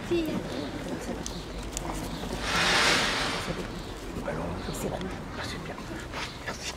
Si. C'est bon. C'est bien. Merci.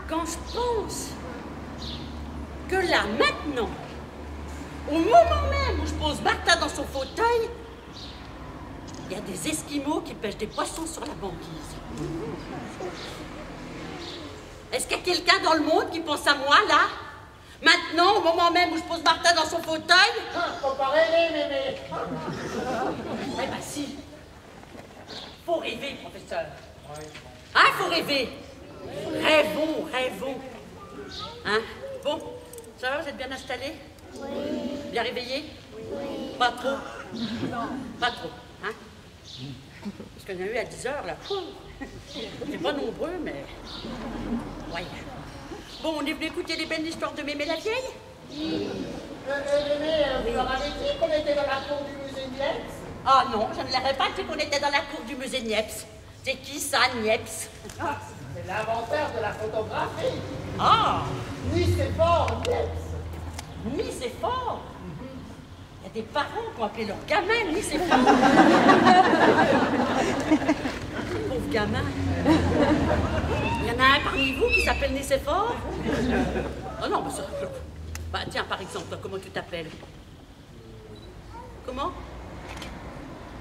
Quand je pense que là, maintenant, au moment même où je pose Martha dans son fauteuil, il y a des Esquimaux qui pêchent des poissons sur la banquise. Est-ce qu'il y a quelqu'un dans le monde qui pense à moi, là? Maintenant, au moment même où je pose Martha dans son fauteuil? Faut pas rêver, mémé. Eh ben si. Faut rêver, professeur. Hein, faut rêver. Rêvons, rêvons. Hein? Bon, ça va, vous êtes bien installés? Oui. Bien réveillés? Oui. Pas trop? Pas trop, hein? Parce qu'on a eu à 10 heures, là. C'est pas nombreux, mais... Ouais. Bon, on est venu écouter les belles histoires de Mémé la vieille? Mémé, vous leur avez dit qu'on était dans la cour du musée Niepce? Ah non, je ne leur ai pas dit qu'on était dans la cour du musée Niepce. C'est qui ça, Niepce? Ah, c'est l'inventeur de la photographie. Ah! Nicéphore Niepce. Nicéphore? Il y a des parents qui ont appelé leur gamin Nicéphore. Pauvre gamin. Il y en a un parmi vous qui s'appelle Nicéphore? Oh non, mais ça... Bah tiens, par exemple, toi, comment tu t'appelles? Comment?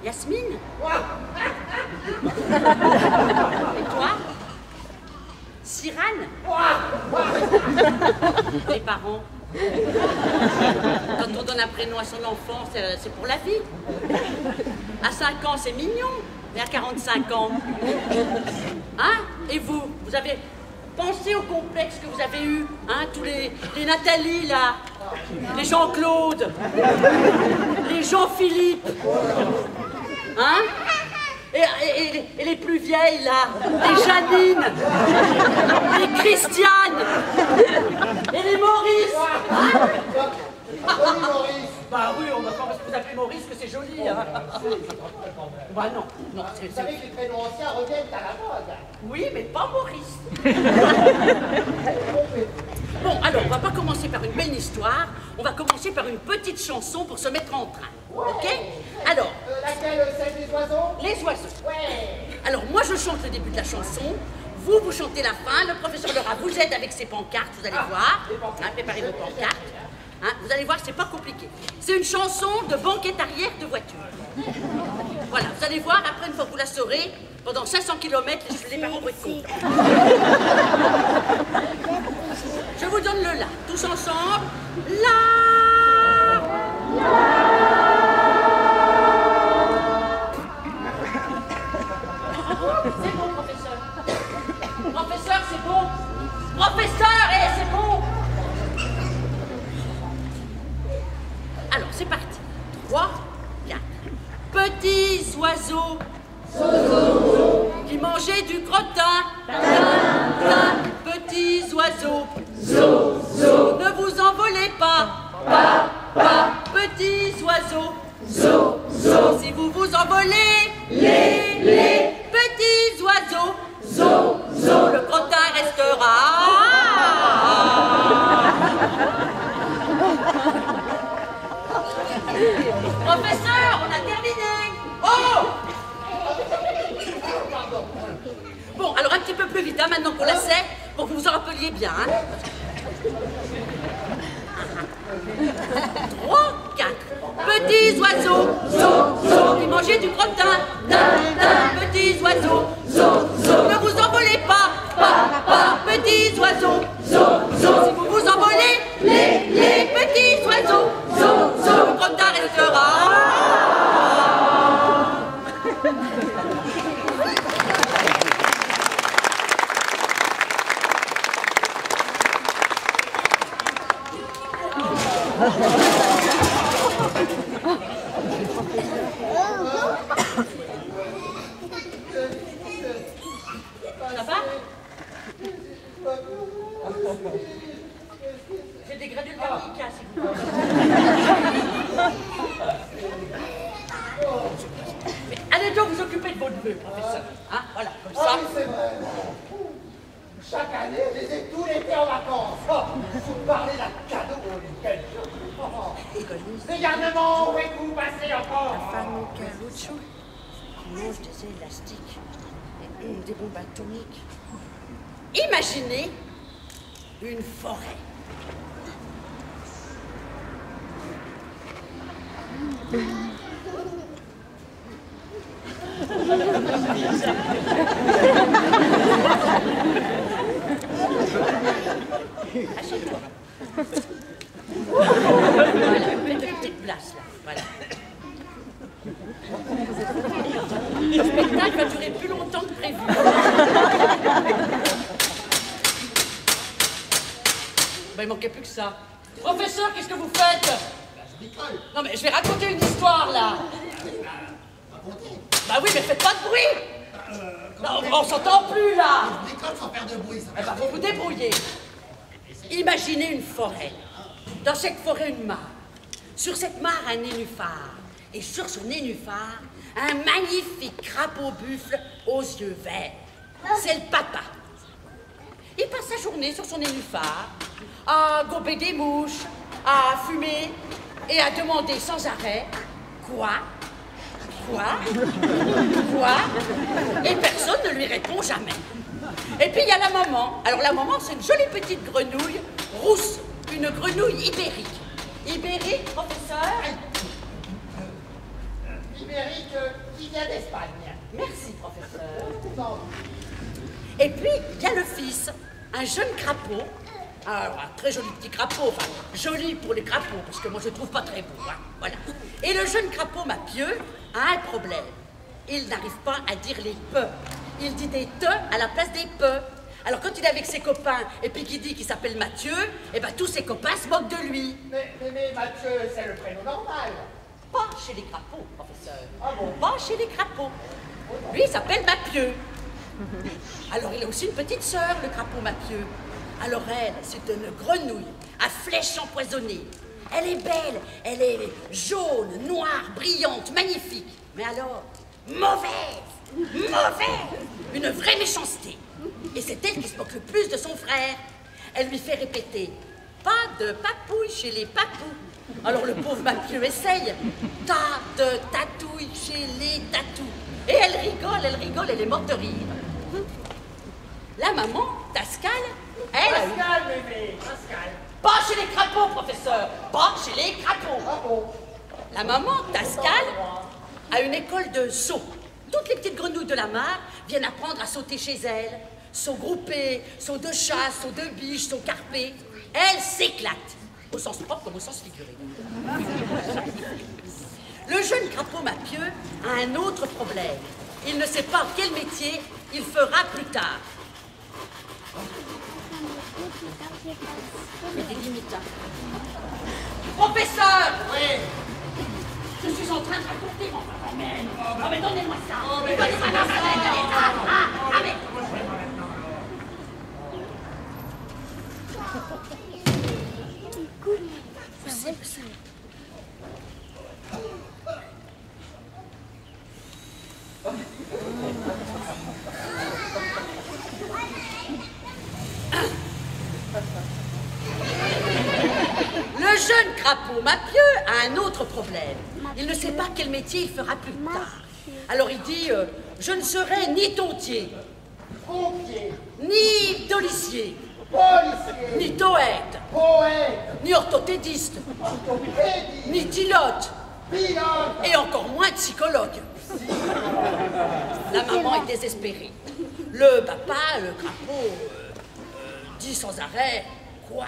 Yasmine? Et toi? Cyrane? Les parents? Quand on donne un prénom à son enfant, c'est pour la vie. À 5 ans, c'est mignon, mais à 45 ans... Hein? Et vous? Vous avez pensé au complexe que vous avez eu, hein? Tous les Nathalie, là? les Jean-Claude, les Jean-Philippe, hein? Et les plus vieilles, là, les Janine, les Christiane, et les Maurice. Maurice. Bah oui, on va pas vous appeler Maurice, que c'est joli, hein. Bah non, non. Vous savez que les prénoms anciens reviennent à la mode. Oui, mais pas Maurice. Bon, alors, on va pas commencer par une belle histoire, on va commencer par une petite chanson pour se mettre en train. Ok? Alors. Laquelle, celle des oiseaux? Les oiseaux. Ouais. Alors, moi, je chante le début de la chanson, vous chantez la fin, le professeur Laura vous aide avec ses pancartes, vous allez voir. Hein, préparez vos pancartes. Hein, vous allez voir, c'est pas compliqué. C'est une chanson de banquette arrière de voiture. Voilà, vous allez voir, après, une fois que vous la saurez, pendant 500 km, les parents vont être contents. Je vous donne le la, tous ensemble. La. C'est bon, professeur. Professeur, c'est bon. Professeur, c'est bon. Alors, c'est parti. 3, 4. Petits oiseaux qui mangeaient du crottin. Petits oiseaux, ne vous envolez pas. Petits oiseaux, si vous vous envolez, les petits oiseaux, le crottin restera. Professeur, on a terminé. Oh! Bon, alors un petit peu plus vite, hein, maintenant qu'on la sait, pour que vous vous en rappeliez bien. Hein. 3, 4. Petits oiseaux qui mangeaient du crottin. Petits oiseaux, ne vous envolez pas. Petits oiseaux, si vous vous envolez, les petits oiseaux, le crottin restera. Ça va? J'ai des granules d'amica, s'il vous plaît. Allez donc vous occuper de vos neveux, professeur. Hein? Voilà, comme ça. Ah oui, c'est vrai. Chaque année, je les ai tout l'été en vacances. Vous parlez d'un cadeau. Quel jeu. Les garnements, où êtes-vous passé encore? La femme au caoutchouc qui mange des élastiques, des bombes atomiques. Imaginez une forêt. Assieds-toi. Voilà, faites une petite place là. Voilà. Le spectacle va durer plus longtemps que prévu. Ben, il manquait plus que ça. Professeur, qu'est-ce que vous faites? Non mais je vais raconter une histoire là. Bah oui, mais faites pas de bruit. Non, on s'entend plus là. Je décolle sans faire de bruit. Eh ben, vous vous débrouillez. Imaginez une forêt. Dans cette forêt, une mare. Sur cette mare, un nénuphar. Et sur ce nénuphar, un magnifique crapaud buffle aux yeux verts. C'est le papa. Il passe sa journée sur son nénuphar à gober des mouches, à fumer et à demander sans arrêt quoi. Et personne ne lui répond jamais. Et puis il y a la maman. Alors la maman, c'est une jolie petite grenouille rousse, une grenouille ibérique. Ibérique, professeur? Ibérique qui vient d'Espagne. Merci, professeur. Non. Et puis, il y a le fils, un jeune crapaud. Alors, un très joli petit crapaud, enfin, joli pour les crapauds, parce que moi je ne trouve pas très beau, hein, voilà. Et le jeune crapaud mapieux a un problème. Il n'arrive pas à dire les peu. Il dit des te à la place des peu. Alors quand il est avec ses copains et puis qu'il dit qu'il s'appelle Mathieu, eh ben tous ses copains se moquent de lui. Mais Mathieu, c'est le prénom normal. Pas chez les crapauds, professeur. Ah bon? Pas chez les crapauds. Lui, il s'appelle Mapieu. Alors il a aussi une petite sœur, le crapaud Mapieu. Alors elle, c'est une grenouille à flèches empoisonnées. Elle est belle, elle est jaune, noire, brillante, magnifique. Mais alors, mauvaise, une vraie méchanceté. Et c'est elle qui se moque le plus de son frère. Elle lui fait répéter « Pas de papouille chez les papous ». Alors le pauvre Mapieu essaye « Tas de tatouilles chez les tatous ». Et elle rigole, elle est morte de rire. La maman, Pascal, elle a eu... Pascal, bébé, Pascal. Pas chez les crapauds, professeur, pas chez les crapauds. Ah bon? La maman, Pascal, a une école de saut. Toutes les petites grenouilles de la mare viennent apprendre à sauter chez elle. Saut groupé, saut de chasse, saut de biche, saut carpé. Elle s'éclate, au sens propre comme au sens figuré. Le jeune crapaud Mapieu a un autre problème. Il ne sait pas quel métier il fera plus tard. Il y a des limites, hein. Professeur! Oui. Je suis en train de raconter mon phénomène. Oh, mais donnez-moi ça! Donnez-moi ça! Mais... Le jeune crapaud Mapieu a un autre problème. Il ne sait pas quel métier il fera plus tard. Alors il dit je ne serai ni tontier, Pompier, ni dolicier, policier, ni toète, poète, ni orthopédiste, orthopédiste, ni pilote, pilote. et encore moins psychologue. La maman est désespérée. Le papa, le crapaud, dit sans arrêt quoi.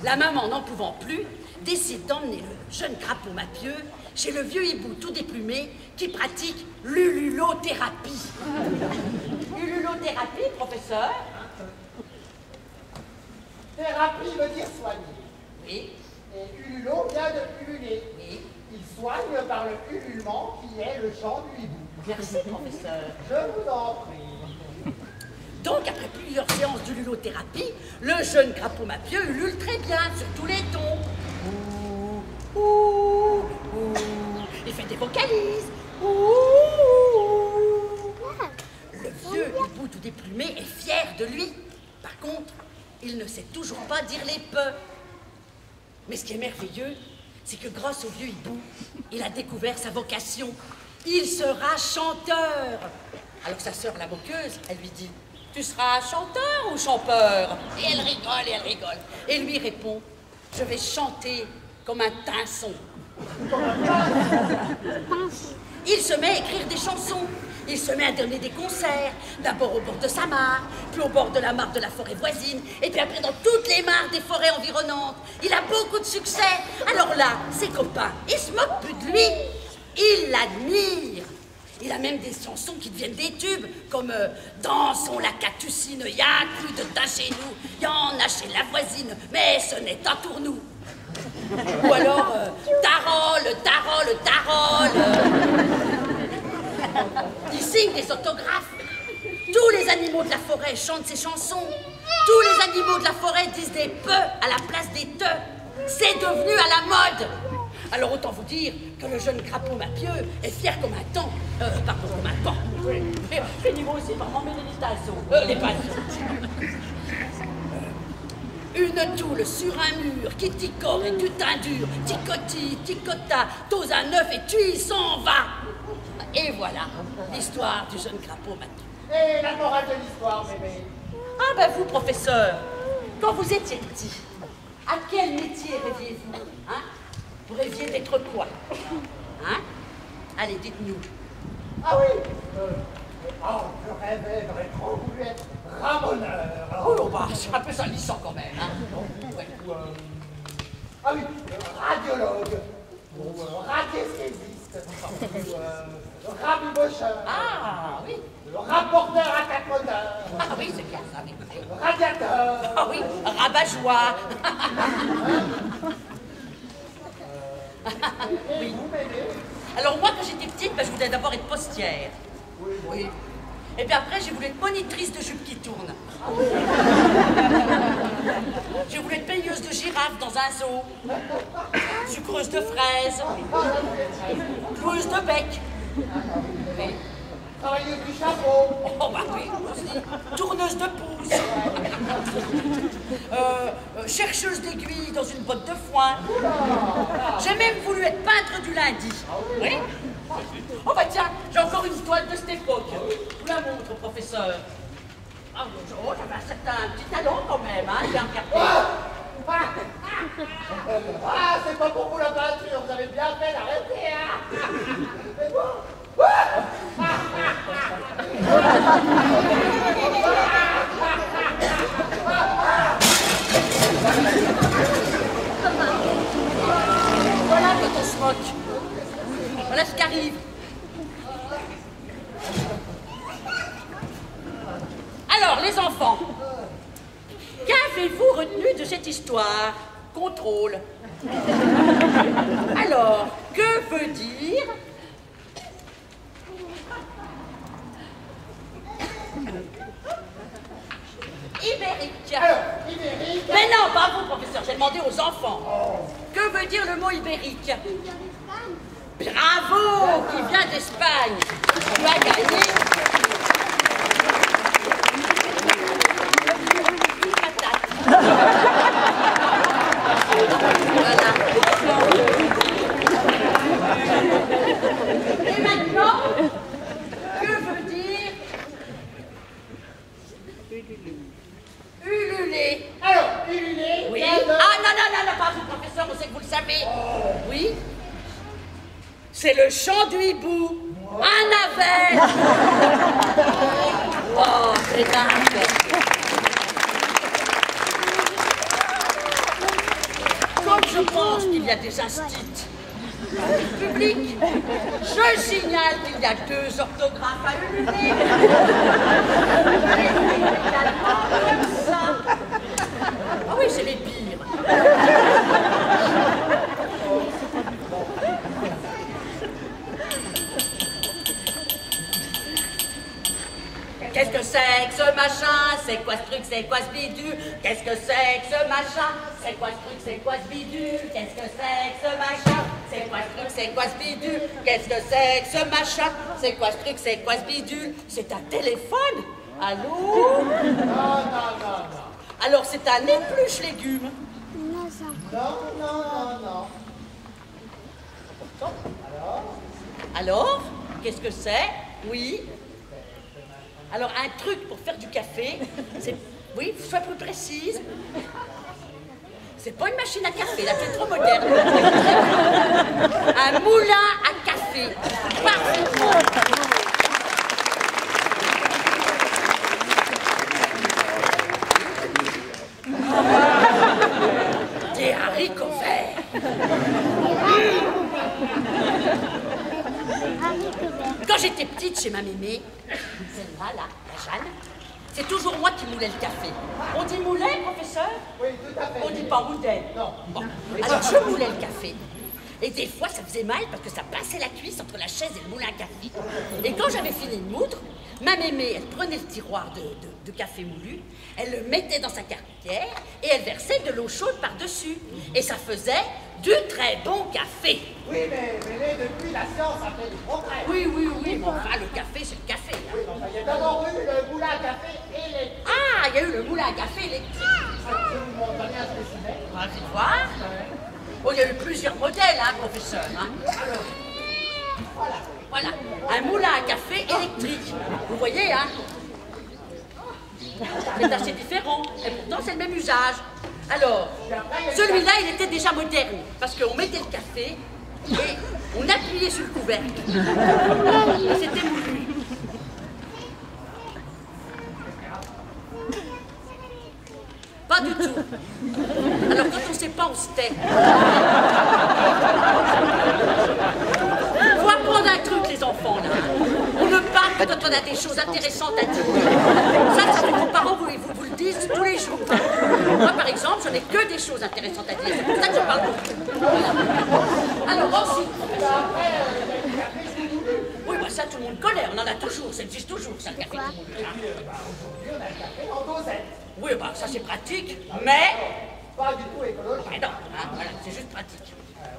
La maman, n'en pouvant plus, décide d'emmener le jeune crapaud Mapieu chez le vieux hibou tout déplumé qui pratique l'ululothérapie. Ululothérapie, professeur? Thérapie veut dire soigner. Oui. Et ululo vient de ululer. Oui. Il soigne par le ululement qui est le chant du hibou. Merci, professeur. Je vous en prie. Donc, après plusieurs séances d'ululothérapie, le jeune crapaud Mapieu ulule très bien sur tous les tons. Ouh, ouh, ouh. Il fait des vocalises. Ouh, ouh. Le vieux hibou tout déplumé est fier de lui. Par contre, il ne sait toujours pas dire les peu. Mais ce qui est merveilleux, c'est que grâce au vieux hibou, il a découvert sa vocation. Il sera chanteur. Alors sa sœur, la moqueuse, elle lui dit « Tu seras chanteur ou chanteur ?» Et elle rigole. Et lui répond « Je vais chanter comme un tinson. » Il se met à écrire des chansons. Il se met à donner des concerts, d'abord au bord de sa mare, puis au bord de la mare de la forêt voisine, et puis après dans toutes les mares des forêts environnantes. Il a beaucoup de succès. Alors là, ses copains, ils se moquent plus de lui. Ils l'admirent. Il a même des chansons qui deviennent des tubes, comme Dansons la capucine, y a plus de teint chez nous, y en a chez la voisine, mais ce n'est un tournou. Ou alors Tarole. Il signe des autographes. Tous les animaux de la forêt chantent ses chansons. Tous les animaux de la forêt disent des peu à la place des te. C'est devenu à la mode. Alors autant vous dire que le jeune crapaud Mapieu est fier comme un temps. Comme un temps. Oui. Et niveau aussi par mon méditation. Les passions. Une toule sur un mur qui ticore et du teint dur, ticoti, ticota, t'oses un œuf et tu y s'en vas. Et voilà l'histoire du jeune crapaud Mapieu. Et la morale de l'histoire, bébé? Ah ben vous, professeur, quand vous étiez petit, à quel métier rêviez-vous, hein? Vous rêviez d'être quoi? Hein? Allez, dites-nous. Ah oui je rêvais, j'aurais trop voulu être ramoneur. Oh, bah, c'est un peu salissant quand même, hein? Ouais. Ah oui, radiologue. Radiesthésiste. Le rabibocheur. Ah, oui. Le rapporteur à quatre moteurs. Ah oui, c'est bien ça. Oui. Le radiateur. Ah oui, rabat-joie. Et vous m'aidez? Alors moi, quand j'étais petite, je voulais d'abord être postière. Oui. Et puis après, j'ai voulu être monitrice de jupe qui tourne. J'ai voulu être peigneuse de girafe dans un zoo. Sucreuse de fraises. Cloueuse de bec. Oui. Travailleuse du chapeau. Oh bah oui, aussi. Tourneuse de pouce. Chercheuse d'aiguilles dans une botte de foin. J'ai même voulu être peintre du lundi. Oui. Oh bah tiens, j'ai encore une toile de cette époque. Je vous la montre, professeur. Oh, j'avais un certain petit talent quand même, hein, bien regardé. Ah, c'est pas pour vous la peinture, vous avez bien fait d'arrêter, hein. Mais bon. Voilà quand on se moque. Voilà ce qui arrive. Alors, les enfants, qu'avez-vous retenu de cette histoire? Contrôle. Alors, que veut dire ibérique? Alors, ibérique. Mais non, pas vous, professeur, j'ai demandé aux enfants. Que veut dire le mot ibérique? Bravo, qui vient d'Espagne. Tu as gagné une patate. Voilà. Et maintenant, que veut dire ululer? Alors, ululer. Oui. vient de- Ah non, pas vous, professeur, on sait que vous le savez. Oui. C'est le chant du hibou. Un navet. Oh, c'est dingue. Comme je pense qu'il y a des instits publics, je signale qu'il y a 2 orthographes à ululer. Comme ça. Ah oui, c'est les pires. Qu'est-ce que c'est que ce machin? C'est quoi ce truc? C'est quoi ce bidule? Qu'est-ce que c'est que ce machin? C'est quoi ce truc? C'est quoi ce bidule? Qu'est-ce que c'est que ce machin? C'est quoi ce truc? C'est quoi ce bidule? Qu'est-ce que c'est que ce machin? C'est quoi ce truc? C'est quoi ce bidule? C'est un téléphone? Allô? Non. Alors c'est un épluche légumes. Non. Alors? Qu'est-ce que c'est? Oui. Alors, un truc pour faire du café, c'est... Oui, sois plus précise. C'est pas une machine à café, là, c'est trop moderne. Un moulin à café. Parfaitement. Des haricots verts. Quand j'étais petite chez ma mémé, celle-là, la Jeanne, c'est toujours moi qui moulais le café. On dit moulin, professeur? Oui, tout à fait. On dit pas moudin. Non. Bon. Alors je moulais le café. Et des fois, ça faisait mal parce que ça passait la cuisse entre la chaise et le moulin à café. Et quand j'avais fini de moudre, ma mémé, elle prenait le tiroir de café moulu, elle le mettait dans sa cafetière et elle versait de l'eau chaude par-dessus. Et ça faisait du très bon café. Oui, mais depuis, la science a fait des progrès. Oui, mais enfin, le café, c'est le café. Hein. Oui, mais enfin, il y a d'abord eu le moulin à café électrique. Ah, il y a eu le moulin à café électrique. Je vous montre bien un spécimen. On va vite voir. Oh, il y a eu plusieurs modèles, hein, professeur. Hein. Alors, voilà, un moulin à café électrique. Vous voyez, hein? C'est assez différent, et pourtant c'est le même usage. Alors, celui-là, il était déjà moderne, parce qu'on mettait le café et on appuyait sur le couvercle. Et c'était moulu. Pas du tout. Alors quand on ne sait pas, on se tait. a des choses intéressantes à dire. Ça fait que vos parents vous le disent tous les jours. Moi, par exemple, je n'ai que des choses intéressantes à dire. C'est pour ça que je parle beaucoup. Voilà. Alors, ensuite... Oui, bah ça, tout le monde connaît. On en a toujours. Ça existe toujours, ça, le café. Aujourd'hui, on a le café en dosette. Oui, bah ça, c'est pratique, mais... Pas du tout écologique. Bah non, hein, voilà, c'est juste pratique.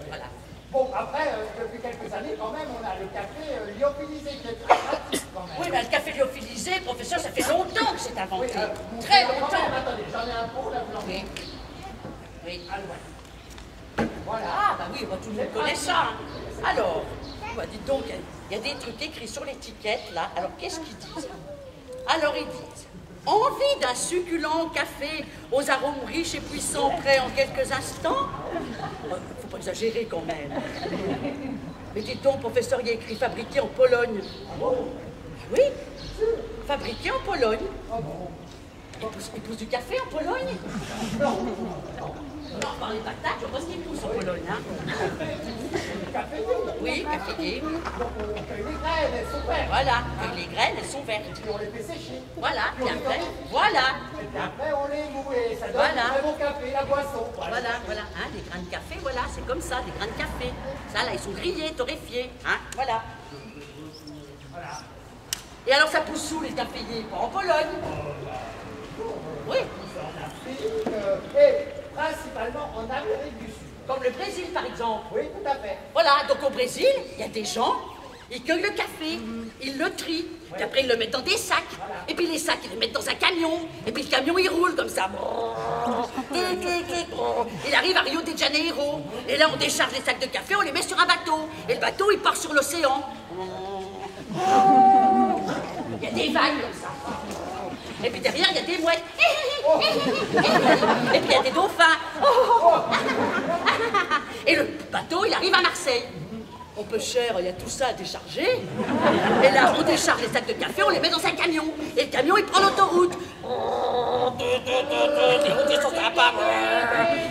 Voilà. Bon, après, depuis quelques années, quand même, on a le café lyophilisé qui est très pratique, quand même. Oui, mais le café lyophilisé, professeur, ça fait longtemps que c'est inventé. Oui, Très quand longtemps. même, attendez, j'en ai un pour, là, vous l'en Oui. Oui. Voilà. Ah, bah oui, bah, tout le monde connaît ça. Alors, bah, dites donc, il y a des trucs écrits sur l'étiquette, là. Alors, qu'est-ce qu'ils disent? Alors, ils disent... Envie d'un succulent café aux arômes riches et puissants prêts en quelques instants? Faut pas exagérer quand même. Mais dites donc, professeur, il y a écrit fabriqué en Pologne. Oui, fabriqué en Pologne. Ils poussent du café en Pologne? Non. Non, par les patates, je pense qu'ils poussent en Pologne. Hein. Oui, caféier. Donc, on cueille les graines, elles sont vertes. Voilà, et les graines, elles sont vertes. Puis on les fait sécher. Voilà, et après, voilà. Et puis après, on les moue et ça donne Voilà. un très bon café, la boisson. Voilà, hein, des grains de café, voilà, c'est comme ça, des grains de café. Ça, là, ils sont grillés, torréfiés, hein, voilà. Et alors, ça pousse où, les caféiers? Pas en Pologne. Oui. En Afrique et principalement en Amérique du Sud. Comme le Brésil, par exemple. Oui, tout à fait. Voilà, donc au Brésil, il y a des gens, ils cueillent le café, ils le trient, puis après ils le mettent dans des sacs, et puis les sacs, ils les mettent dans un camion, et puis le camion, il roule comme ça. Il arrive à Rio de Janeiro, et là, on décharge les sacs de café, on les met sur un bateau, et le bateau, il part sur l'océan. Il y a des vagues comme ça. Et puis derrière, il y a des mouettes. Et puis il y a des dauphins. Et le bateau, il arrive à Marseille. On peut cher, il y a tout ça à décharger. Et là, on décharge les sacs de café, on les met dans un camion. Et le camion, il prend l'autoroute.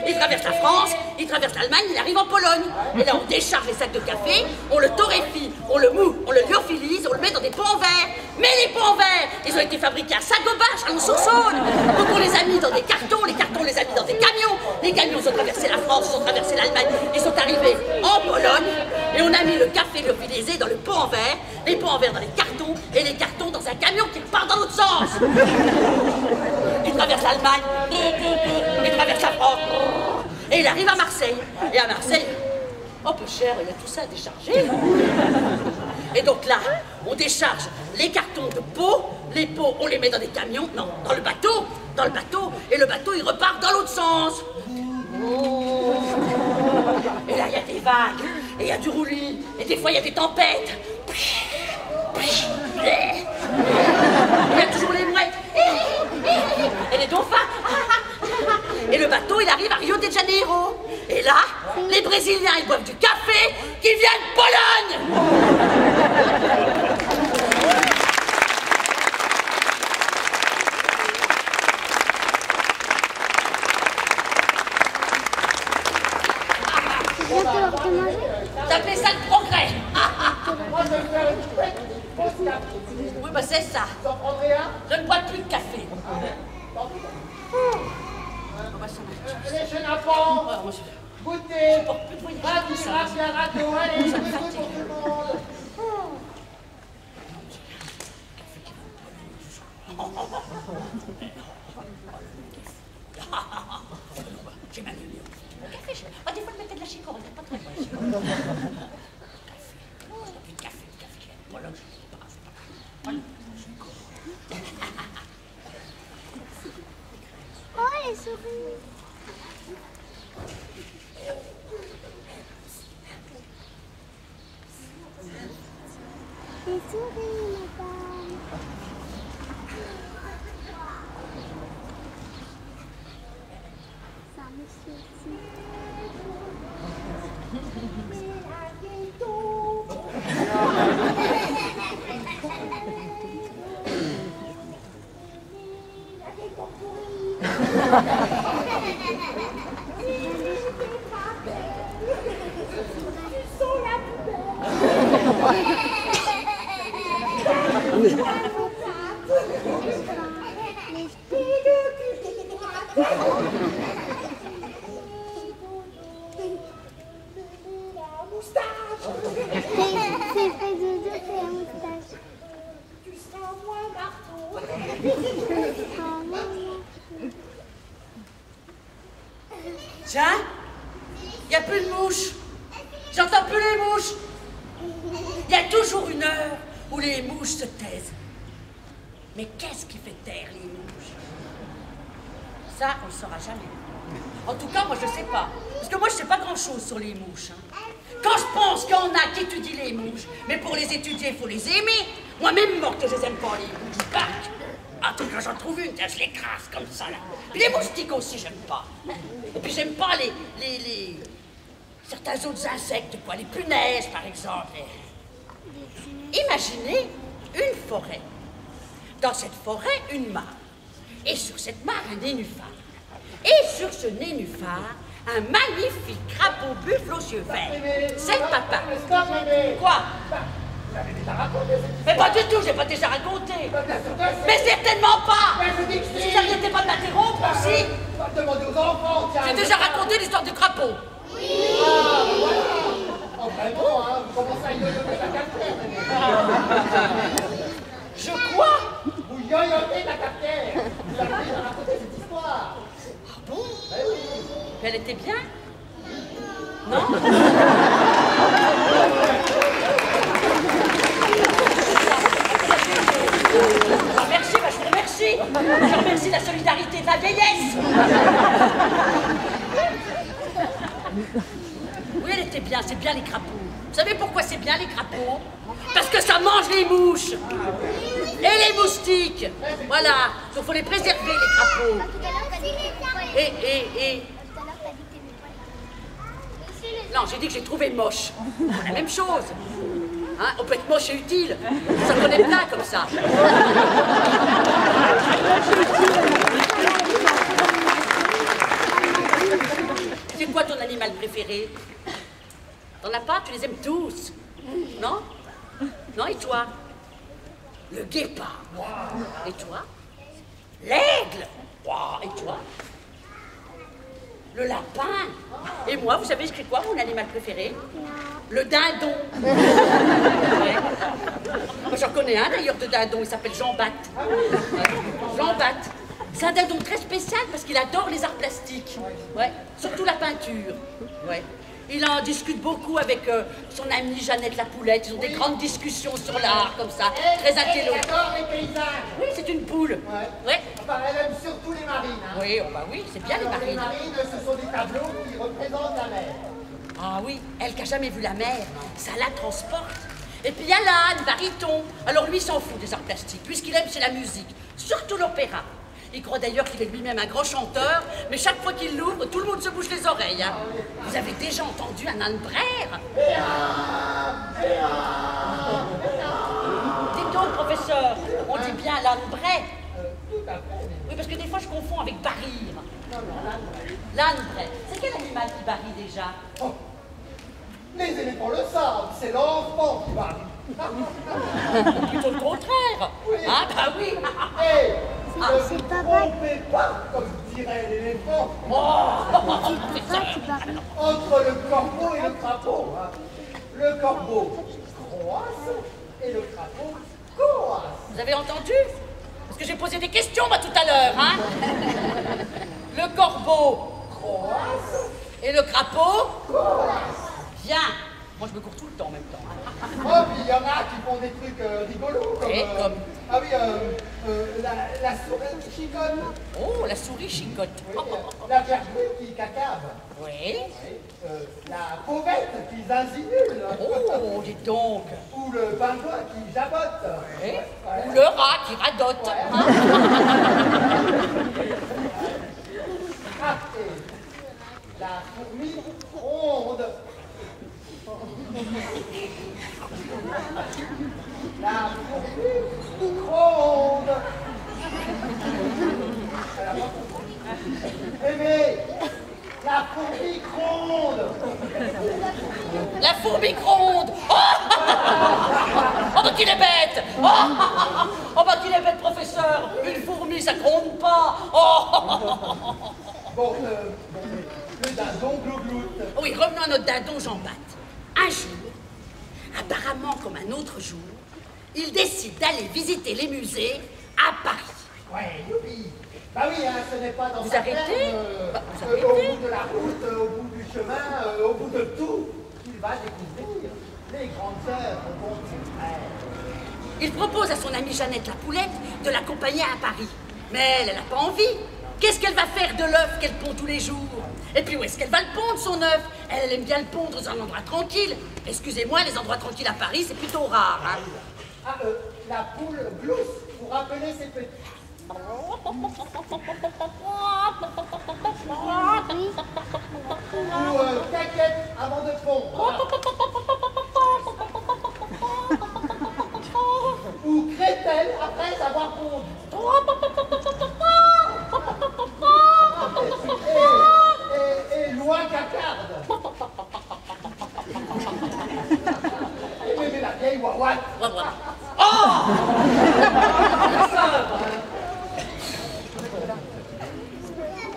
Il traverse la France, il traverse l'Allemagne, il arrive en Pologne. Et là, on décharge les sacs de café, on le torréfie, on le moue, on le lyophilise, on le met dans des pots en verre. Mais les pots en verre, ils ont été fabriqués à Saint-Gobain, Chalon-sur-Saône. Donc on les a mis dans des cartons, les cartons, on les a mis dans des camions. Les camions ont traversé la France, ils ont traversé l'Allemagne, ils sont arrivés en Pologne. Et on a mis le café lyophilisé dans le pot en verre, les pots en verre dans les cartons, et les cartons dans un camion qui repart dans l'autre sens. Il traverse l'Allemagne, il traverse la France, et il arrive à Marseille. Et à Marseille, oh peu cher, il y a tout ça à décharger. Et donc là, on décharge les cartons de pots, les pots, on les met dans des camions, non, dans le bateau, et le bateau, il repart dans l'autre sens. Et là, il y a des vagues, et il y a du roulis, et des fois, il y a des tempêtes. Il y a toujours les mouettes, et les dauphins. Et le bateau, il arrive à Rio de Janeiro. Et là, les Brésiliens, ils boivent du café qui vient de Pologne. T'appelais ça le progrès. Moi, je vais faire une chouette pause café. Oui, bah c'est ça. Vous en prendrez un? Je ne bois plus de café. Les jeunes enfants, Ouais, moi, goûtez, porte plus de voyage, ravi, ça. ravi, ravi, allez, Ça me goûtez pour fatigue. tout le monde. J'ai mal lu. Café, des fois, le mettait de la chicorée, c'est pas très bon. Plus de café, voilà. Oh, les souris. Les souris, madame. Ça me suffit. C'est fait dodo et la moustache. Tu seras moins marteau. Oh, maman. Tiens, il n'y a plus de mouches. J'entends plus les mouches. Il y a toujours une heure où les mouches se taisent. Mais qu'est-ce qui fait taire les mouches? Ça, on ne le saura jamais. En tout cas, moi, je ne sais pas. Parce que moi, je ne sais pas grand-chose sur les mouches. Hein. Quand je pense qu'il y en a qui étudient les mouches, mais pour les étudier, il faut les aimer. Moi-même, morte, je les aime pas, les mouches du parc. En tout cas, j'en trouve une, tiens, je l'écrase comme ça, là. Puis les moustiques aussi, j'aime pas. Et puis, j'aime pas certains autres insectes, quoi. Les punaises, par exemple. Imaginez une forêt. Dans cette forêt, une mare. Et sur cette mare, un nénuphar. Et sur ce nénuphar, un magnifique crapaud buffle aux yeux verts. C'est le papa. Stop, bébé. Quoi? Vous avez déjà raconté cette histoire? Mais pas du tout, j'ai pas déjà raconté. Bien sûr que c'est. Mais certainement pas. Mais je dis que Si si. ça n'arrêtait pas de m'interrompre aussi. On va demander aux enfants, tiens. J'ai déjà raconté l'histoire du crapaud. Ah, voilà. Oh, vraiment, hein, vous commencez à yoyoter la cafetière, bébé. Je quoi? Vous yoyotez la cafetière. Vous avez déjà raconté cette histoire. Ah bon? Eh oui. Elle était bien? Non? Ah, merci, bah, je vous remercie. Je remercie la solidarité de la vieillesse. Oui, elle était bien, c'est bien les crapauds. Vous savez pourquoi c'est bien les crapauds? Parce que ça mange les mouches et les moustiques. Voilà, donc faut les préserver, les crapauds. Et... Non, j'ai dit que j'ai trouvé moche. C'est la même chose. Hein, on peut être moche et utile. Ça connaît plein comme ça. C'est quoi ton animal préféré? T'en as pas? Tu les aimes tous? Non? Non, et toi? Le guépard. Et toi? L'aigle. Et toi? Le lapin. Et moi, vous savez, c'est quoi mon animal préféré? Le dindon. Ouais. Moi, j'en connais un d'ailleurs de dindon, il s'appelle Jean Bat. Jean Bat. C'est un dindon très spécial parce qu'il adore les arts plastiques. Ouais. Surtout la peinture. Ouais. Il en discute beaucoup avec son amie Jeannette la Poulette. Ils ont des grandes discussions sur l'art, comme ça. Très intello. Elle adore les paysages. Oui, c'est une poule. Ouais. Enfin, elle aime surtout les marines. Hein. Oui, oh bah oui, c'est bien les Alors, marines. les marines, ce sont des tableaux qui représentent la mer. Ah oui, elle qui a jamais vu la mer, ça la transporte. Et puis il y a l'âne, baryton. Alors lui, il s'en fout des arts plastiques. Lui, ce qu'il aime, c'est la musique. Surtout l'opéra. Il croit d'ailleurs qu'il est lui-même un grand chanteur, mais chaque fois qu'il l'ouvre, tout le monde se bouche les oreilles. Hein. Vous avez déjà entendu un âne braire? Dites donc, professeur, on dit bien l'âne braire. Tout à fait. Oui, parce que des fois, je confonds avec barrir. L'âne braire. C'est quel animal qui barille déjà? Oh. Les éléphants le savent, c'est l'enfant qui va. Plutôt le contraire. Oui. Ah bah oui. Hé, c'est ne pas vous vrai. trompez pas, comme dirait l'éléphant, C'est papa qui parle. entre le corbeau et le crapaud. Hein. Le corbeau croasse et le crapaud coasse. Vous avez entendu? Parce que j'ai posé des questions, moi, tout à l'heure, hein? Le corbeau Croasse, et le crapaud? coasse. Viens. Moi, je me cours tout le temps en même temps. Hein. Oh, puis il y en a qui font des trucs rigolos, comme... Et comme Ah oui, la souris qui chicote. Oh, la souris chicote. Oui, la vergouille qui cacave. Oui. La fauvette qui zinzinule. Oh, dis donc. Ou le pingouin qui jabote. Oui. Ouais. Ou le rat qui radote. Ouais. Hein. Ah, et la fourmi ronde. La fourmi ronde. Aimé, la fourmi gronde. La fourmi gronde. Oh, oh bah qu'il est bête. Oh bah qu'il est bête, professeur. Une fourmi, ça compte pas. Bon, le dindon glougloute. Oui, revenons à notre dindon Jean-Bapt. Un jour, apparemment comme un autre jour, il décide d'aller visiter les musées à Paris. Ouais, youpi. Bah oui, hein, ce n'est pas dans Vous sa arrêtez ferme, vous au arrêtez bout de la route, au bout du chemin, au bout de tout, qu'il va découvrir les grandes œuvres dont il rêve. Il propose à son amie Jeannette la Poulette de l'accompagner à Paris. Mais elle n'a pas envie. Qu'est-ce qu'elle va faire de l'œuf qu'elle pond tous les jours? Et puis où est-ce qu'elle va le pondre, son œuf? Elle aime bien le pondre dans un endroit tranquille. Excusez-moi, les endroits tranquilles à Paris, c'est plutôt rare. Hein. Ah, la poule glousse, pour rappeler ses petits. Ou caquette avant de pondre. Ou crételle après avoir pondu. Et loi cacarde. Et la vieille ouaouate.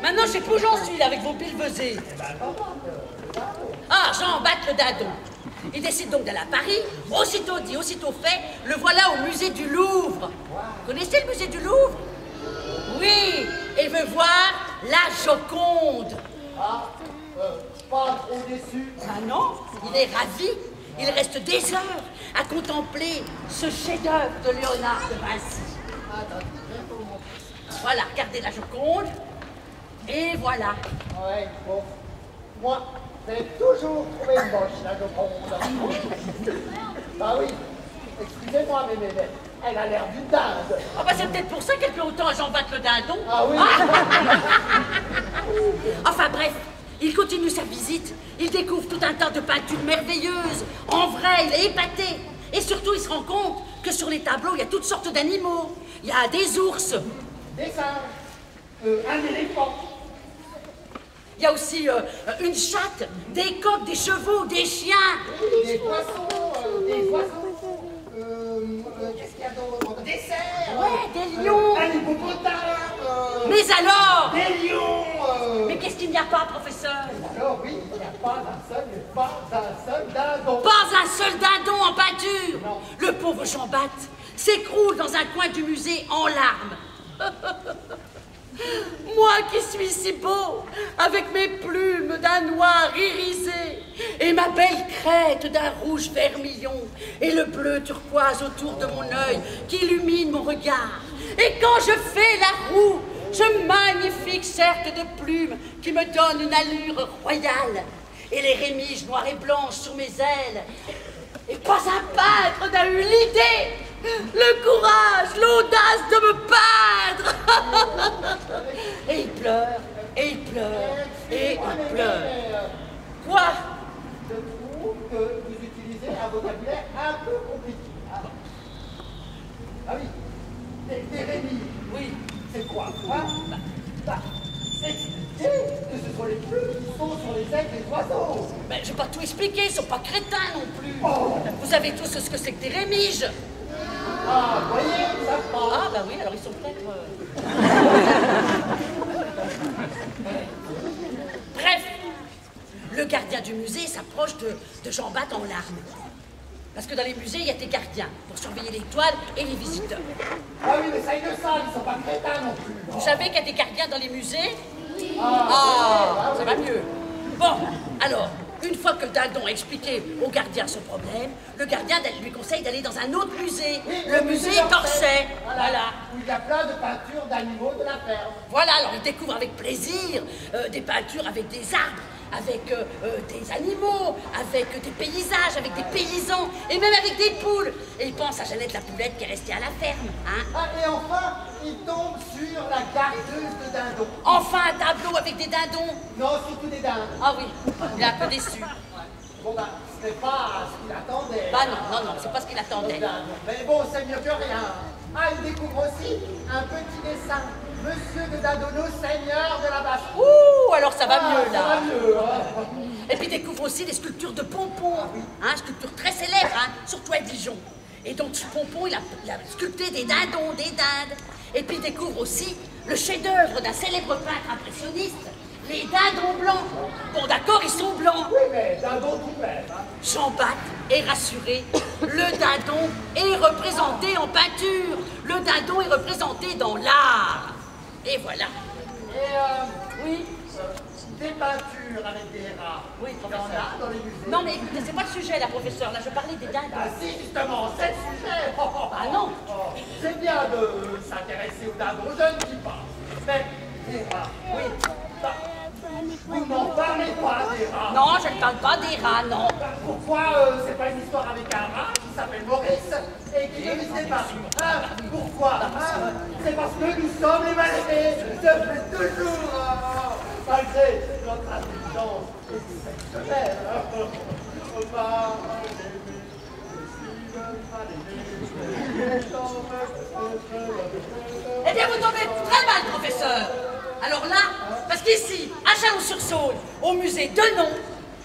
Maintenant, je sais pas où j'en suis là avec vos pilevesées. Ah, Jean-Bapt le dindon. Il décide donc d'aller à Paris. Aussitôt dit, aussitôt fait, le voilà au musée du Louvre. Vous connaissez le musée du Louvre? Oui, il veut voir la Joconde. Ah, pas trop déçu. Ah non, il est ravi. Il reste des heures à contempler ce chef-d'œuvre de Léonard de Vinci. Voilà, regardez la Joconde. Et voilà. Ouais, bon. Moi, j'ai toujours trouvé moche, la Joconde. Bah oui, excusez-moi, mais elle a l'air d'une dinde. Ah bah c'est peut-être pour ça qu'elle plaît autant à Jean-Bapt le dindon. Ah oui. Enfin bref, il continue sa visite. Il découvre tout un tas de peintures merveilleuses. En vrai, il est épaté. Et surtout, il se rend compte que sur les tableaux, il y a toutes sortes d'animaux. Il y a des ours. Des singes. Un éléphant. Il y a aussi une chatte, des coqs, des chevaux, des chiens. Des poissons, des oiseaux. Qu'est-ce qu'il y a d'autre? Des cerfs. Ouais, des lions. Un hippopotame. Mais alors? Des lions. Mais qu'est-ce qu'il n'y a pas, professeur? Alors oui, il n'y a pas un seul dindon. Pas un seul dindon en peinture. Non. Le pauvre Jean-Bapt s'écroule dans un coin du musée en larmes. Moi qui suis si beau, avec mes plumes d'un noir irisé, et ma belle crête d'un rouge vermillon, et le bleu turquoise autour de mon œil qui illumine mon regard. Et quand je fais la roue, je magnifique cercle de plumes qui me donnent une allure royale, et les rémiges noires et blanches sur mes ailes. Et pas un peintre n'a eu l'idée, le courage, l'audace de me peindre. Et il pleure, et il pleure, et il pleure. Quoi? Je trouve que vous utilisez un vocabulaire un peu compliqué. Ah oui, des rémiges. Oui. C'est quoi? Expliquez que ce sont les plumes qui sont sur les ailes des oiseaux. Mais je vais pas tout expliquer, ils sont pas crétins non plus. Oh. Vous savez tous ce que c'est que des rémiges. Ah, vous voyez, ça prend. Ah bah oui, alors ils sont peut-être... Bref, le gardien du musée s'approche de Jean-Bapt en larmes. Parce que dans les musées, il y a des gardiens pour surveiller les toiles et les visiteurs. Ah oui, mais ça, ils le savent, ils sont pas crétins non plus. Vous savez qu'il y a des gardiens dans les musées? Ah, ça va mieux. Bon, alors, une fois que le dindon a expliqué au gardien son problème, le gardien lui conseille d'aller dans un autre musée, oui, le musée d'Orsay. Voilà. Où il y a plein de peintures d'animaux de la ferme. Voilà, alors il découvre avec plaisir des peintures avec des arbres, avec des animaux, avec des paysages, avec des paysans, et même avec des poules. Et il pense à Jeannette la Poulette qui est restée à la ferme. Hein. Ah, et enfin, il tombe sur la gardeuse de dindons. Enfin un tableau avec des dindons. Non, surtout des dindes. Ah oui, il est un peu déçu. Bon, bah, ce n'est pas ce qu'il attendait. Bah non, c'est pas ce qu'il attendait. Mais bon, c'est mieux que rien. Ah, il découvre aussi un petit dessin. Monsieur de Dindonneau, seigneur de la basse. Ouh, alors ça va mieux là. Ça va mieux, hein. Et puis il découvre aussi des sculptures de pompons, hein, sculptures très célèbres, hein, surtout à Dijon. Et donc Georges Pompon, il a sculpté des dindons, des dindes. Et puis il découvre aussi le chef-d'œuvre d'un célèbre peintre impressionniste, les dindons blancs. Bon, d'accord, ils sont blancs. Oui, mais dindon tout même. Hein. Jean Bat est rassuré. Le dindon est représenté en peinture. Le dindon est représenté dans l'art. Et voilà. Et Oui. des peintures avec des rats. Oui, Il y en professeur. a dans les musées. Non, mais écoutez, c'est pas le sujet, là, professeur. Là, je parlais des dindons. Ah si, justement, c'est le sujet. Ah non. Oh, c'est bien de s'intéresser aux dindons, je ne dis pas. Mais des rats, oui. Bah, vous n'en parlez pas des rats. Non, je ne parle pas des rats, non. Bah, pourquoi c'est pas une histoire avec un rat qui s'appelle Maurice et qui devise des paris, hein? Pourquoi, hein? C'est parce que nous sommes les mal-aimés depuis toujours, malgré notre intelligence exceptionnelle. Eh bien, vous tombez très mal, professeur. Alors là, parce qu'ici, à Chalon-sur-Saône, au musée Denon,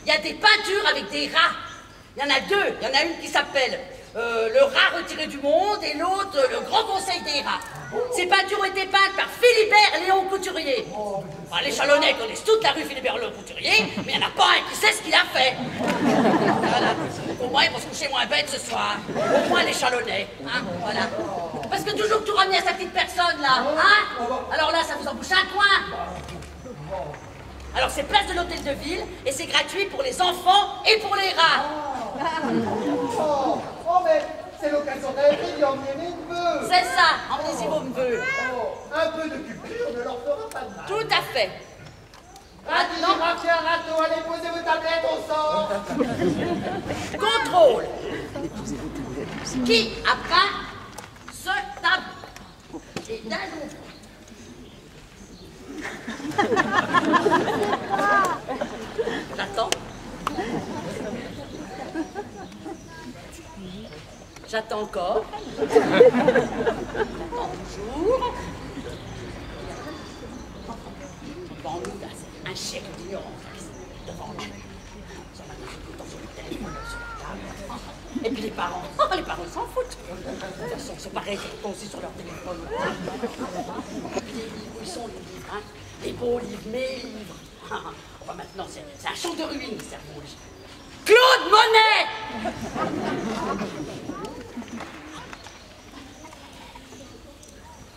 il y a des peintures avec des rats. Il y en a deux. Il y en a une qui s'appelle Le rat retiré du monde et l'autre Le grand conseil des rats. Ces peintures ont été peintes par Philibert Léon Couturier. Ah, les Chalonnais connaissent toute la rue Philibert Léon Couturier, mais il n'y en a pas un qui sait ce qu'il a fait. Voilà. Au moins, ils vont se coucher moins bête ce soir. Au moins les Chalonnais. Hein, voilà. Parce que toujours tout ramener à sa petite personne, là. Hein? Alors là, ça vous embouche un coin. Alors c'est place de l'hôtel de ville et c'est gratuit pour les enfants et pour les rats. Oh, mais c'est l'occasion d'y emmener mes neveux. C'est ça, emmenez-y vos neveux. Oh, un peu de culture ne leur fera pas de mal. Tout à fait. Maintenant, tiens, râteau, allez poser vos tablettes, on sort. Contrôle. Qui a peint ce tableau? Et dindons. J'attends. J'attends encore. J'attends toujours. Devant nous, là, c'est un siècle d'ignorance. Devant nous. Ça va nous foutre sur le téléphone, sur la table. Et puis les parents s'en foutent. De toute façon, c'est pareil, ils sont aussi sur leur téléphone. Les livres, où ils sont les livres, hein? Les beaux livres, mes livres. Enfin, maintenant, c'est un champ de ruines, le cerveau. Claude Monet!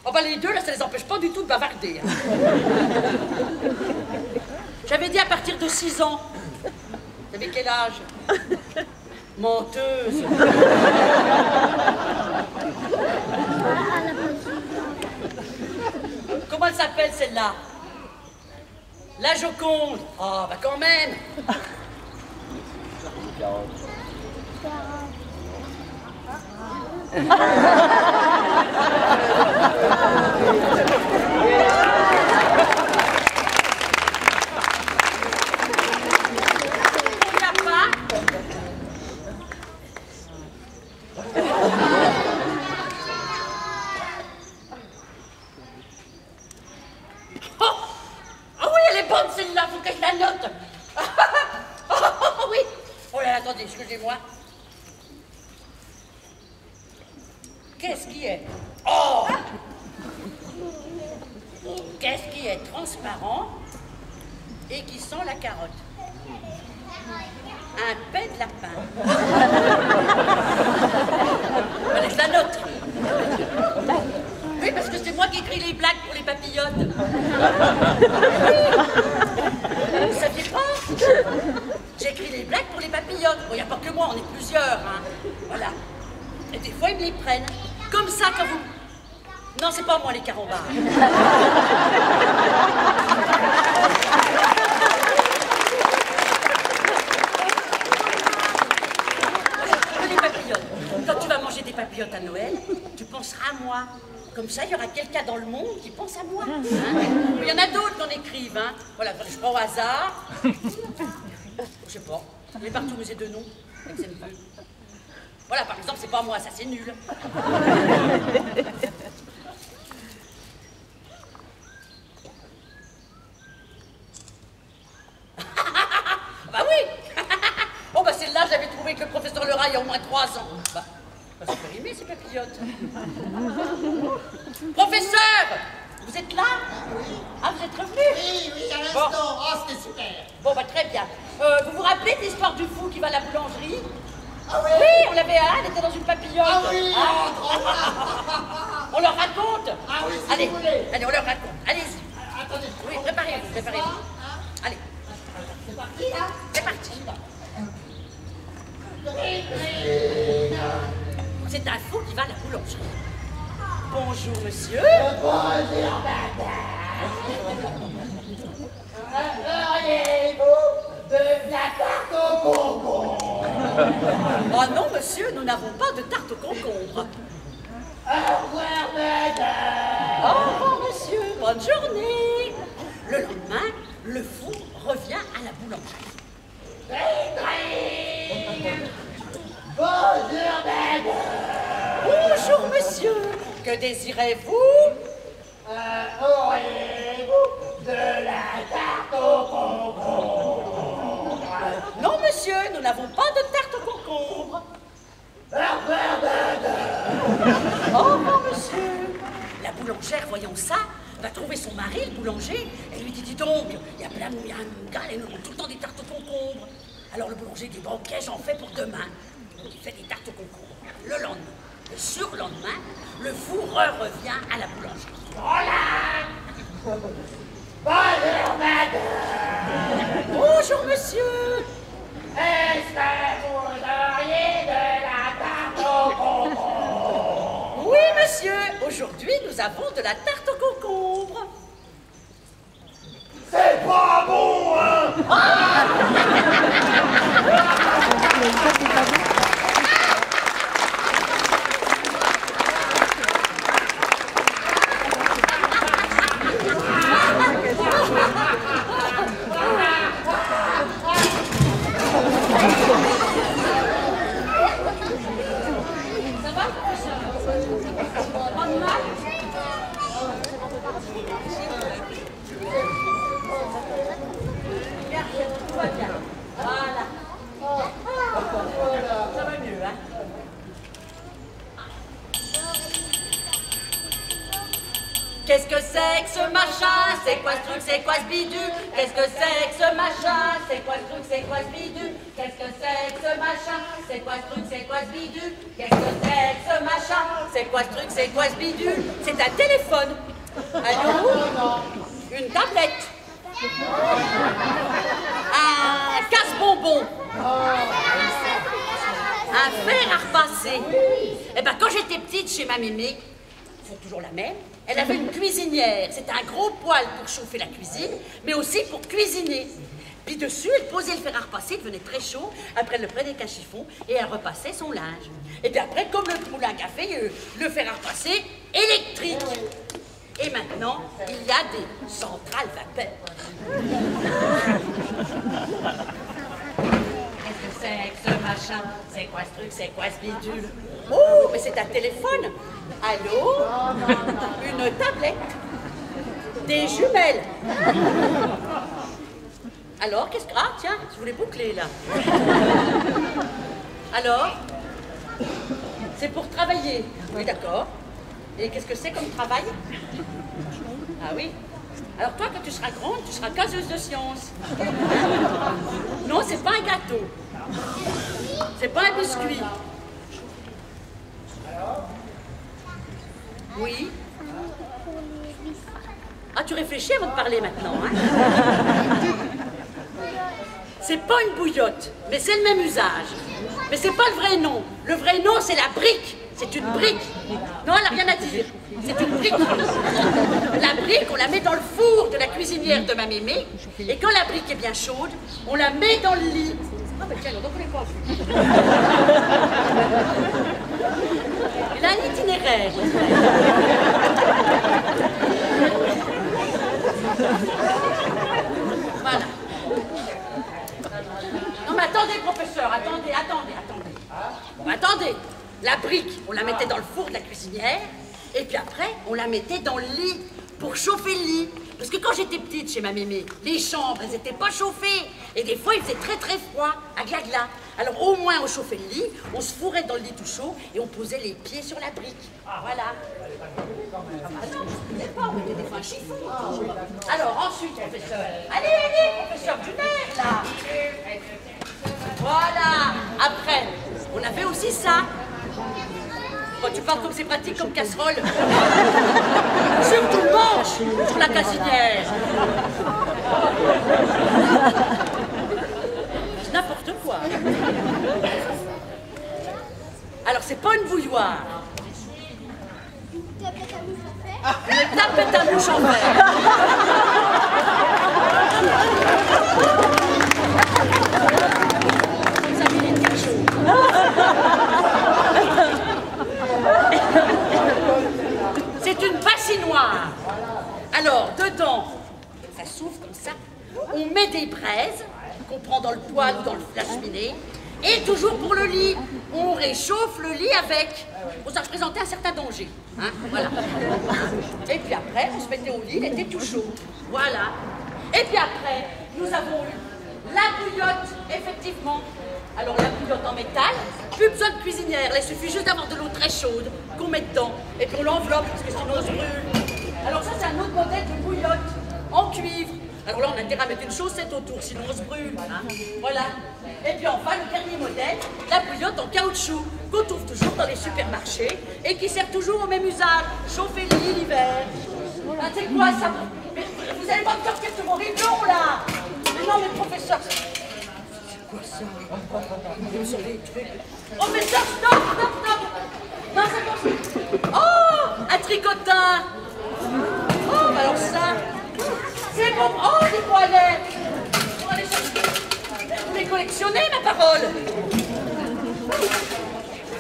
Oh bah les deux, là, ça les empêche pas du tout de bavarder. Hein. J'avais dit à partir de 6 ans. Vous avez quel âge? Menteuse. Comment elle s'appelle celle-là? La Joconde. Ah bah quand même. Excusez-moi. Qu'est-ce qui est? Oh! Qu'est-ce qui est transparent et qui sent la carotte? Un paix de lapin. Allez, je la note. Oui, parce que c'est moi qui écris les blagues pour les papillotes. Vous saviez pas? J'écris les blagues pour les papillotes. Bon, il n'y a pas que moi, on est plusieurs. Hein. Voilà. Et des fois, ils me les prennent. Comme ça, quand vous... Non, c'est pas moi, les carambars. Les papillotes. Quand tu vas manger des papillotes à Noël, tu penseras à moi. Comme ça, il y aura quelqu'un dans le monde qui pense à moi. Hein. Il y en a d'autres qui en écrivent. Hein. Voilà, je prends au hasard. Je sais pas. Il est partout au musée de nom. Avec ses neveux. Voilà, par exemple, c'est pas moi, ça c'est nul. Bah oui. Oh bah celle-là, je l'avais trouvée avec le professeur Lerat il y a au moins 3 ans. Bah, Ça fait rimer, ces papillotes. Professeur, vous êtes là? Ah, vous êtes revenu? Oui, à l'instant. Oh, c'était super. Bon, bah très bien. Vous vous rappelez de l'histoire du fou qui va à la boulangerie? Ah oui? Oui, on l'avait, elle était dans une papillote. Ah oui, Ah. trop bien. On leur raconte? Ah oui, si allez, vous voulez. allez, on leur raconte. Allez-y. Attendez. Oui, préparez-vous, préparez-vous. Allez, C'est parti, là? c'est parti. C'est un fou qui va à la boulangerie. Bonjour, monsieur. Bonjour, madame. Auriez-vous de la tarte au concombre? Oh non, monsieur, nous n'avons pas de tarte au concombre. Au revoir, madame. Au revoir, monsieur. Bonne journée. Le lendemain, le fou revient à la boulangerie. Bonjour, madame. Bonjour, monsieur. Que désirez-vous? Auriez-vous de la tarte au concombre? Non, monsieur, nous n'avons pas de tarte au concombre. Au revoir, madame. Au revoir, monsieur. La boulangère, voyant ça, va trouver son mari, le boulanger, et lui dit, dis donc, il y a un gars, ils nous ont tout le temps des tartes au concombre. Alors le boulanger dit, bon, ok, j'en fais pour demain. Donc il fait des tartes au concombre. Le lendemain, le surlendemain, le fou revient à la boulangerie. Voilà. Bonjour, madame. Bonjour, monsieur. Est-ce que vous auriez de la tarte au concombre? Oui, monsieur, aujourd'hui, nous avons de la tarte au concombre. C'est pas bon, hein? Ça va, professeur? Pas de mal? Bien, tout va bien. Voilà. Ça va mieux, hein? Qu'est-ce que c'est que ce machin? C'est quoi ce truc? C'est quoi ce bidule? Qu'est-ce que c'est que ce machin? C'est quoi ce truc? C'est quoi ce bidule? Qu'est-ce que c'est que ce machin? C'est quoi ce truc? C'est quoi ce bidule? Qu'est-ce que c'est que ce machin? C'est quoi ce truc? C'est quoi ce bidule? C'est un téléphone. Allô? Une tablette. Un casse-bonbon. Un fer à repasser. Eh ben, quand j'étais petite chez ma mémé, c'est toujours la même, elle avait une cuisinière. C'était un gros poêle pour chauffer la cuisine, mais aussi pour cuisiner. Puis dessus, elle posait le fer à repasser, il devenait très chaud. Après, elle le prenait avec un chiffon et elle repassait son linge. Et puis après, comme le moulin à café, le fer à repasser électrique. Et maintenant, il y a des centrales vapeur. Qu'est-ce que c'est que ce machin? C'est quoi ce truc? C'est quoi ce bidule? Oh, mais c'est un téléphone. Allô? Une tablette. Des jumelles. Alors, qu'est-ce que... Ah, tiens, je voulais boucler, là. Alors? C'est pour travailler. Oui, d'accord. Et qu'est-ce que c'est comme travail? Ah oui. Alors toi, quand tu seras grande, tu seras caseuse de sciences. Non, c'est pas un gâteau. C'est pas un biscuit. Oui. Ah, tu réfléchis avant de parler maintenant, hein? C'est pas une bouillotte, mais c'est le même usage. Mais c'est pas le vrai nom. Le vrai nom, c'est la brique. C'est une brique. Non, elle n'a rien à dire. C'est une brique. La brique, on la met dans le four de la cuisinière de ma mémé. Et quand la brique est bien chaude, on la met dans le lit. Ah ben tiens, donc on n'est pas vu. Il a un itinéraire. Voilà. Non mais attendez, professeur, attendez. Bon, attendez. La brique, on la mettait dans le four de la cuisinière, et puis après, on la mettait dans le lit pour chauffer le lit. Parce que quand j'étais petite chez ma mémé, les chambres, elles étaient pas chauffées. Et des fois, il faisait très très froid, à glagla. Alors au moins, on chauffait le lit, on se fourrait dans le lit tout chaud et on posait les pieds sur la brique. Voilà. Attends, je ne sais pas, on mettait des fois un chiffon. Alors ensuite, professeur. Allez, professeur Duner, là. Voilà. Après, on avait aussi ça. Quand tu parles comme c'est pratique comme casserole. Surtout le manche, sur la casinière. N'importe quoi. Alors c'est pas une bouilloire. Une tapette à mouche en fer. Ça mérite quelque chose. C'est une bassinoire. Alors, dedans, ça s'ouvre comme ça. On met des braises qu'on prend dans le poêle ou dans la cheminée. Et toujours pour le lit, on réchauffe le lit avec. Bon, ça représentait un certain danger. Hein, voilà. Et puis après, on se mettait au lit, il était tout chaud. Voilà. Et puis après, nous avons eu la bouillotte, effectivement. Alors la bouillotte en métal, plus besoin de cuisinière, là, il suffit juste d'avoir de l'eau très chaude qu'on met dedans et puis on l'enveloppe parce que sinon on se brûle. Alors ça c'est un autre modèle de bouillotte en cuivre. Alors là on a intérêt à mettre une chaussette autour sinon on se brûle. Hein. Voilà. Et puis enfin le dernier modèle, la bouillotte en caoutchouc qu'on trouve toujours dans les supermarchés et qui sert toujours au même usage, chauffer le lit l'hiver. Ah, c'est quoi ça? Mais vous allez pas me faire quelque horrible là. Mais non mais professeur. Quoi ça? Sur les trucs. Professeur, stop, stop, stop! Non, c'est bon. Oh! Un tricotin! Oh, bah alors ça! C'est bon! Oh, des toilettes! On va aller chercher. Vous les collectionnez, ma parole!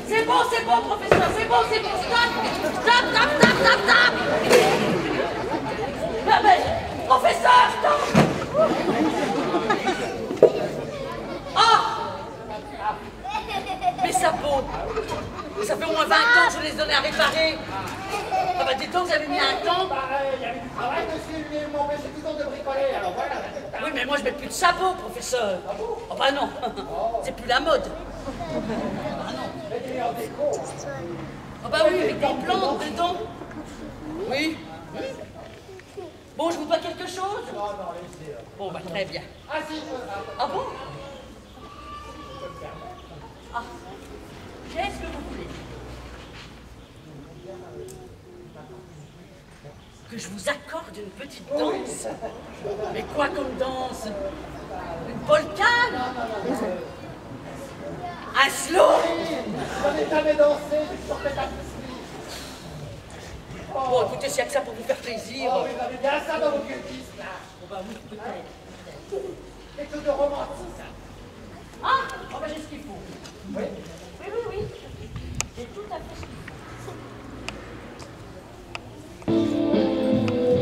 C'est bon, professeur! C'est bon! Stop! Stop, stop, stop, stop, stop! Ah, mais, professeur, stop! Mes sabots, ça fait au moins 20 ans que je les ai donnés à réparer. Ah bah dis donc, vous avez mis un temps. Il y avait du travail dessus, lui, ils m'ont empêché tout le temps de bricoler, alors voilà. Oui, mais moi je mets plus de sabots, professeur. Oh bah non, c'est plus la mode. Ah non. Oh bah oui, avec des plantes dedans. Oui. Bon, je vous dois quelque chose? Non, laissez. Bon, bah très bien. Ah si, Ah bon? Ah, qu'est-ce que vous voulez? Que je vous accorde une petite danse? Mais quoi comme danse? Une polka? Un slow? j'en ai jamais dansé, je sortais pas de Bon, écoutez, s'il y a que ça pour vous faire plaisir. Oh, vous avez bien ça dans vos cultistes, là. Bon, bah oui, peut-être. Quelque chose de romantique. Ah, oh, bah j'ai ce qu'il faut. Oui. Oui. J'ai tout à fait ce qu'il faut.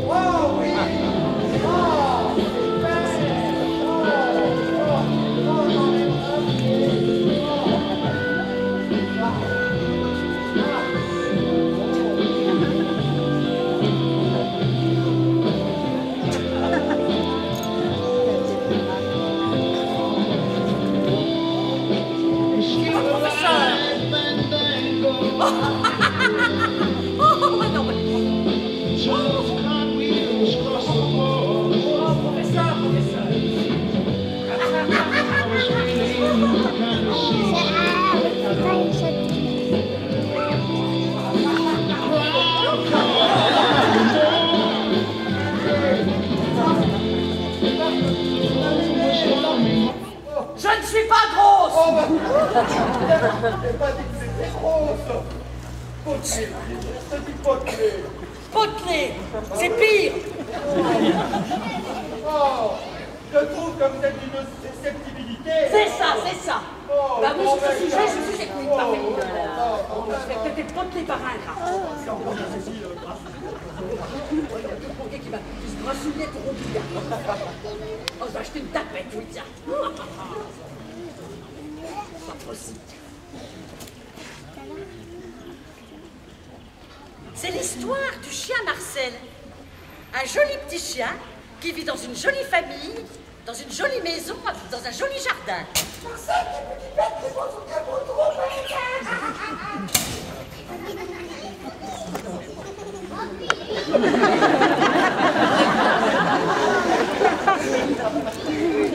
Oh oui. Oh, super. Je ne suis pas grosse! Oh bah, j'ai pas dit que c'était grosse. Potelé, je te dis potelé. Potelé, c'est pire! Oh, je trouve que vous êtes d'une susceptibilité. C'est ça! Oh, Bah oui, bon, sur ce sujet, ben, je suis technique, oh, parfait. oh, Je vais peut-être être potelé par un gars. C'est encore ceci, grâce. Il y a deux potelés qui se grassouillaient au robinet. Oh, je vais acheter une tapette, oui, tiens. Pas possible. C'est l'histoire du chien Marcel. Un joli petit chien qui vit dans une jolie famille, dans une jolie maison, dans un joli jardin. Je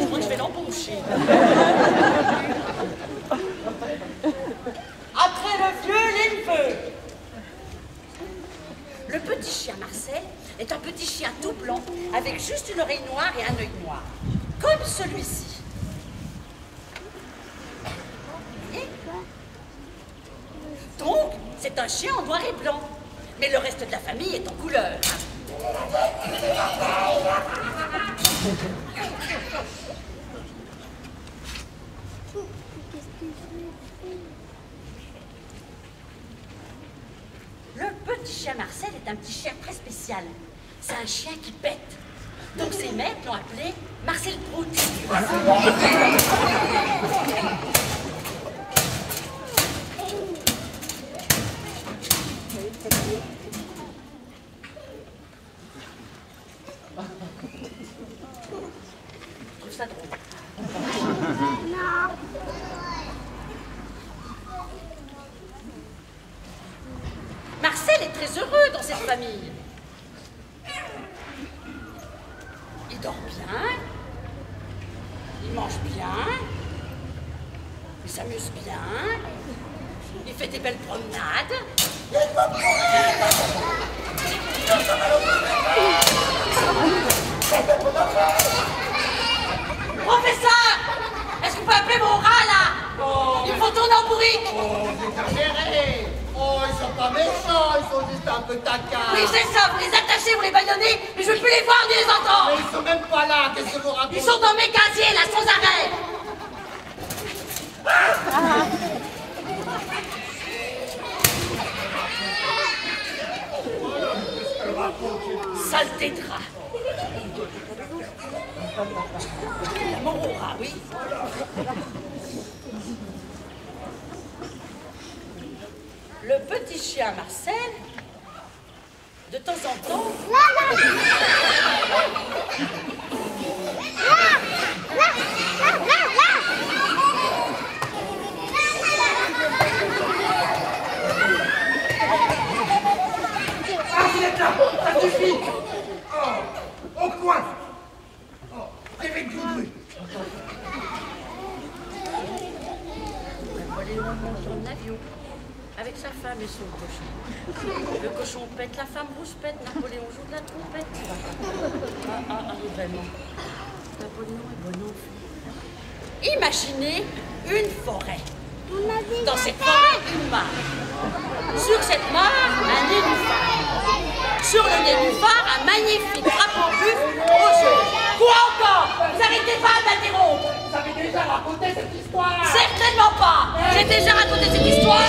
crois que je vais l'embaucher. Après le vieux, les neveux. Le petit chien Marcel est un petit chien tout blanc avec juste une oreille noire et un œil noir, comme celui-ci. Donc, c'est un chien en noir et blanc, mais le reste de la famille est en couleur. Le petit chien Marcel est un petit chien très spécial. C'est un chien qui pète. Donc ses maîtres l'ont appelé Marcel Prout. Je trouve ça drôle. Non. Marcel est très heureux dans cette famille. Il dort bien, il mange bien, il s'amuse bien, il fait des belles promenades. Professeur, est-ce que vous pouvez appeler mon rat là? Il faut tourner en bourrique. Oh, vous exagérez. Oh, ils sont pas méchants, ils sont juste un peu taquins. Oui, c'est ça, vous les attachez, vous les baillonnez, mais je ne veux plus les voir ni les Mais entendre. ils sont même pas là, qu'est-ce que vous racontez? Ils sont dans mes casiers, là, sans arrêt. Saleté de rat. La mort au rat, oui. Le petit chien Marcel, de temps en temps... Ah, vous êtes là, ça suffit. Oh, au coin. Oh, rêvez de Doudou. Napoléon monte dans l'avion avec sa femme et son cochon. Le cochon pète, la femme rousse pète, Napoléon joue de la trompette. Vraiment. Napoléon est bon enfant. Imaginez une forêt. Dans cette forêt, une mare. Sur cette mare, un nénuphar. Sur le nénuphar, un magnifique drapeau buff aux yeux. Quoi encore? Vous arrêtez pas d'interrompre. Vous avez déjà raconté cette histoire. Certainement pas. J'ai déjà raconté cette histoire.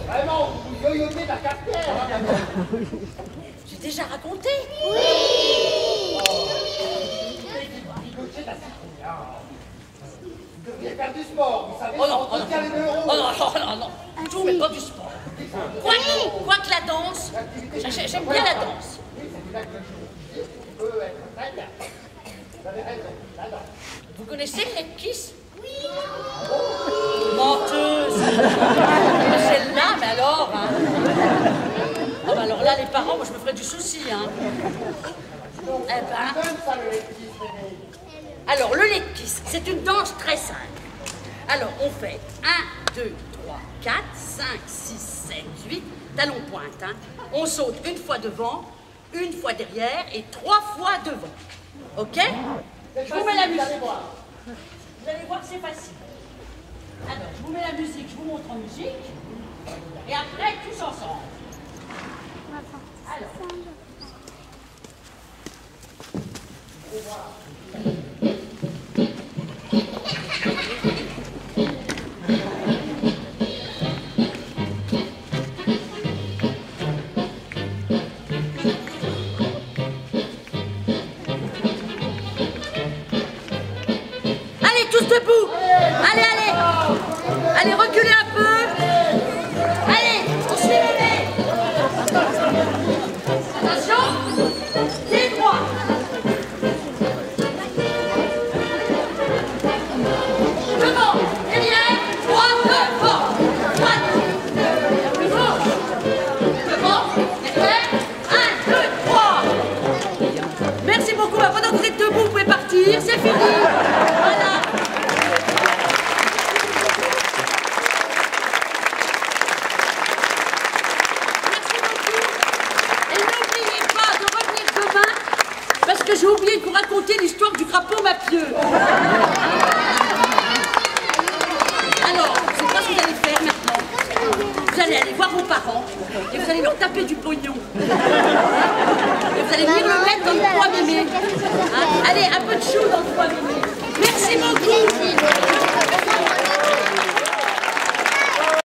Vraiment, vous yo-yotez la cafetière. J'ai déjà raconté. Vous devriez faire du sport, vous savez, Oh non, on tient les deux ronds. oh non. Tout, mais pas du sport. Quoique la danse, j'aime bien la danse. Oui, c'est une activité qui peut être très bien. Vous avez raison, la danse. Vous connaissez le leg kiss? Oui. Menteuse. Celle-là, mais alors, hein. Oh, bah alors là, les parents, moi, je me ferais du souci, hein. Eh ben... Donne ça le lectis, Rémi. Alors, le leg kiss, c'est une danse très simple. Alors, on fait 1, 2, 3, 4, 5, 6, 7, 8, talons pointe. Hein. On saute une fois devant, une fois derrière et 3 fois devant. OK? Je vous mets la musique. Vous allez voir que c'est facile. Alors, je vous mets la musique, je vous montre en musique. Et après, tous ensemble. Alors. Allez, tous debout. Allez, reculez un peu. Allez, on se fait lever. que j'ai oublié de vous raconter l'histoire du crapaud mafieux. Alors, c'est quoi ce que vous allez faire maintenant? Vous allez aller voir vos parents et vous allez leur taper du pognon. Et vous allez venir le mettre dans le poids mémé. Allez, un peu de chou dans le poids mémé. Merci beaucoup.